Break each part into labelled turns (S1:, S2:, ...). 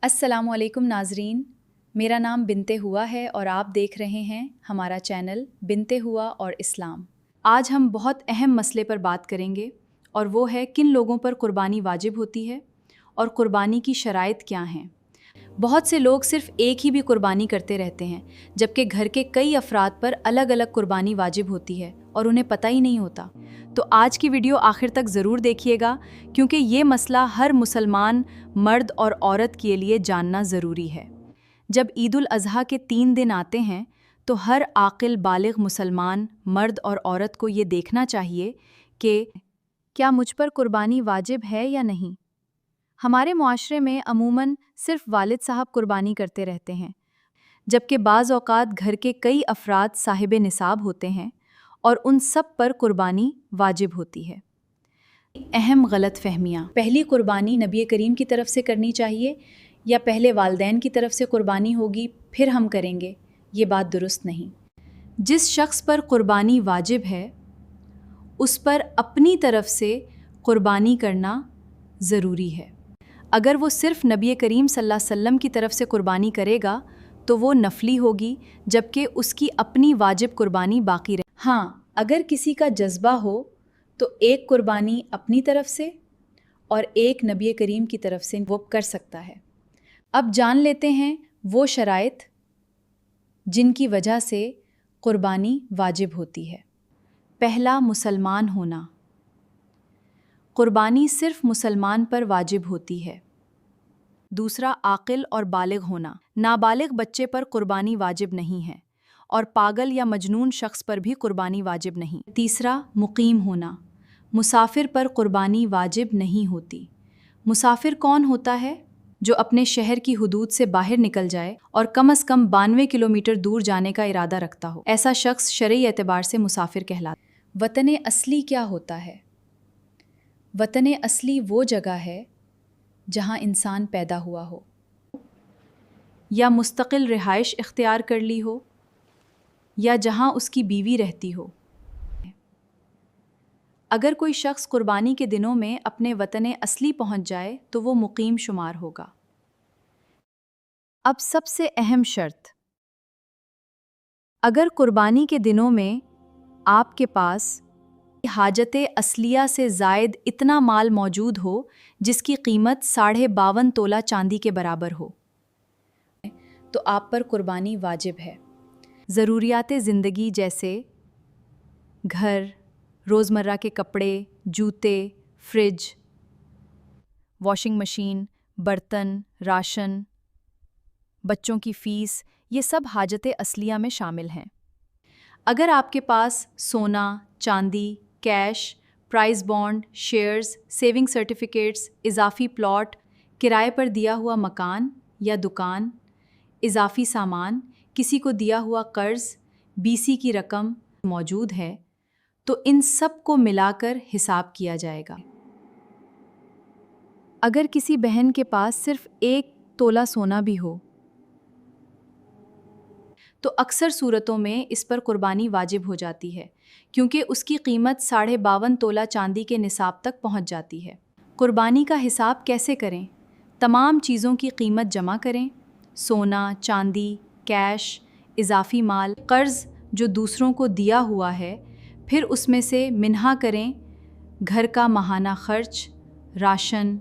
S1: السلام علیکم ناظرین، میرا نام بنتے ہوا ہے اور آپ دیکھ رہے ہیں ہمارا چینل بنتے ہوا اور اسلام۔ آج ہم بہت اہم مسئلے پر بات کریں گے اور وہ ہے کن لوگوں پر قربانی واجب ہوتی ہے اور قربانی کی شرائط کیا ہیں۔ بہت سے لوگ صرف ایک ہی بھی قربانی کرتے رہتے ہیں، جبکہ گھر کے کئی افراد پر الگ الگ قربانی واجب ہوتی ہے اور انہیں پتہ ہی نہیں ہوتا۔ تو آج کی ویڈیو آخر تک ضرور دیکھیے گا، کیونکہ یہ مسئلہ ہر مسلمان مرد اور عورت کے لیے جاننا ضروری ہے۔ جب عید الاضحیٰ کے 3 دن آتے ہیں تو ہر عاقل بالغ مسلمان مرد اور عورت کو یہ دیکھنا چاہیے کہ کیا مجھ پر قربانی واجب ہے یا نہیں۔ ہمارے معاشرے میں عموماً صرف والد صاحب قربانی کرتے رہتے ہیں، جبکہ بعض اوقات گھر کے کئی افراد صاحب نصاب ہوتے ہیں اور ان سب پر قربانی واجب ہوتی ہے۔ اہم غلط فہمیاں۔ پہلی قربانی نبی کریم کی طرف سے کرنی چاہیے یا پہلے والدین کی طرف سے قربانی ہوگی پھر ہم کریں گے، یہ بات درست نہیں۔ جس شخص پر قربانی واجب ہے اس پر اپنی طرف سے قربانی کرنا ضروری ہے۔ اگر وہ صرف نبی کریم صلی اللہ علیہ وسلم کی طرف سے قربانی کرے گا تو وہ نفلی ہوگی، جبکہ اس کی اپنی واجب قربانی باقی رہے۔ ہاں، اگر کسی کا جذبہ ہو تو ایک قربانی اپنی طرف سے اور ایک نبی کریم کی طرف سے وہ کر سکتا ہے۔ اب جان لیتے ہیں وہ شرائط جن کی وجہ سے قربانی واجب ہوتی ہے۔ پہلا، مسلمان ہونا۔ قربانی صرف مسلمان پر واجب ہوتی ہے۔ دوسرا، عاقل اور بالغ ہونا۔ نابالغ بچے پر قربانی واجب نہیں ہے اور پاگل یا مجنون شخص پر بھی قربانی واجب نہیں۔ تیسرا، مقیم ہونا۔ مسافر پر قربانی واجب نہیں ہوتی۔ مسافر کون ہوتا ہے؟ جو اپنے شہر کی حدود سے باہر نکل جائے اور کم از کم 92 کلومیٹر دور جانے کا ارادہ رکھتا ہو، ایسا شخص شرعی اعتبار سے مسافر کہلاتا ہے۔ وطن اصلی کیا ہوتا ہے؟ وطن اصلی وہ جگہ ہے جہاں انسان پیدا ہوا ہو یا مستقل رہائش اختیار کر لی ہو یا جہاں اس کی بیوی رہتی ہو۔ اگر کوئی شخص قربانی کے دنوں میں اپنے وطن اصلی پہنچ جائے تو وہ مقیم شمار ہوگا۔ اب سب سے اہم شرط، اگر قربانی کے دنوں میں آپ کے پاس حاجت اصلیہ سے زائد اتنا مال موجود ہو جس کی قیمت 52.5 تولہ چاندی کے برابر ہو، تو آپ پر قربانی واجب ہے۔ ضروریات زندگی جیسے گھر، روزمرہ کے کپڑے، جوتے، فریج، واشنگ مشین، برتن، راشن، بچوں کی فیس، یہ سب حاجت اصلیہ میں شامل ہیں۔ اگر آپ کے پاس سونا، چاندی، cash, prize bond, shares, saving certificates, اضافی پلاٹ، کرائے پر دیا ہوا مکان یا دکان، اضافی سامان، کسی کو دیا ہوا قرض، BC کی رقم موجود ہے تو ان سب کو ملا کر حساب کیا جائے گا۔ اگر کسی بہن کے پاس صرف 1 تولہ سونا بھی ہو تو اکثر صورتوں میں اس پر قربانی واجب ہو جاتی ہے، کیونکہ اس کی قیمت 52.5 تولہ چاندی کے نصاب تک پہنچ جاتی ہے۔ قربانی کا حساب کیسے کریں؟ تمام چیزوں کی قیمت جمع کریں، سونا، چاندی، کیش، اضافی مال، قرض جو دوسروں کو دیا ہوا ہے، پھر اس میں سے منہا کریں گھر کا ماہانہ خرچ، راشن،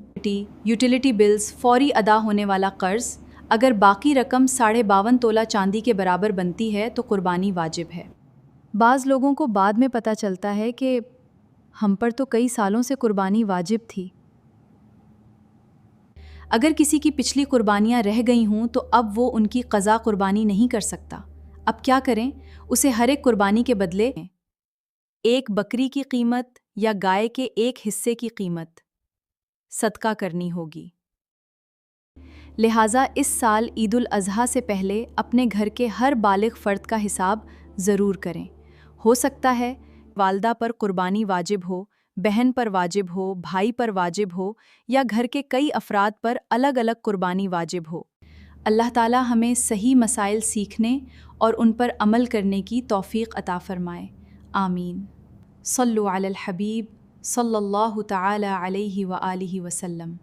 S1: یوٹیلیٹی بلز، فوری ادا ہونے والا قرض۔ اگر باقی رقم 52.5 تولہ چاندی کے برابر بنتی ہے تو قربانی واجب ہے۔ بعض لوگوں کو بعد میں پتہ چلتا ہے کہ ہم پر تو کئی سالوں سے قربانی واجب تھی۔ اگر کسی کی پچھلی قربانیاں رہ گئی ہوں تو اب وہ ان کی قضا قربانی نہیں کر سکتا۔ اب کیا کریں؟ اسے ہر ایک قربانی کے بدلے ایک بکری کی قیمت یا گائے کے ایک حصے کی قیمت صدقہ کرنی ہوگی۔ لہٰذا اس سال عید الاضحیٰ سے پہلے اپنے گھر کے ہر بالغ فرد کا حساب ضرور کریں۔ ہو سکتا ہے والدہ پر قربانی واجب ہو، بہن پر واجب ہو، بھائی پر واجب ہو یا گھر کے کئی افراد پر الگ الگ قربانی واجب ہو۔ اللہ تعالی ہمیں صحیح مسائل سیکھنے اور ان پر عمل کرنے کی توفیق عطا فرمائے۔ آمین۔ صلوا علی الحبیب صلی اللہ تعالی علیہ وآلہ وسلم۔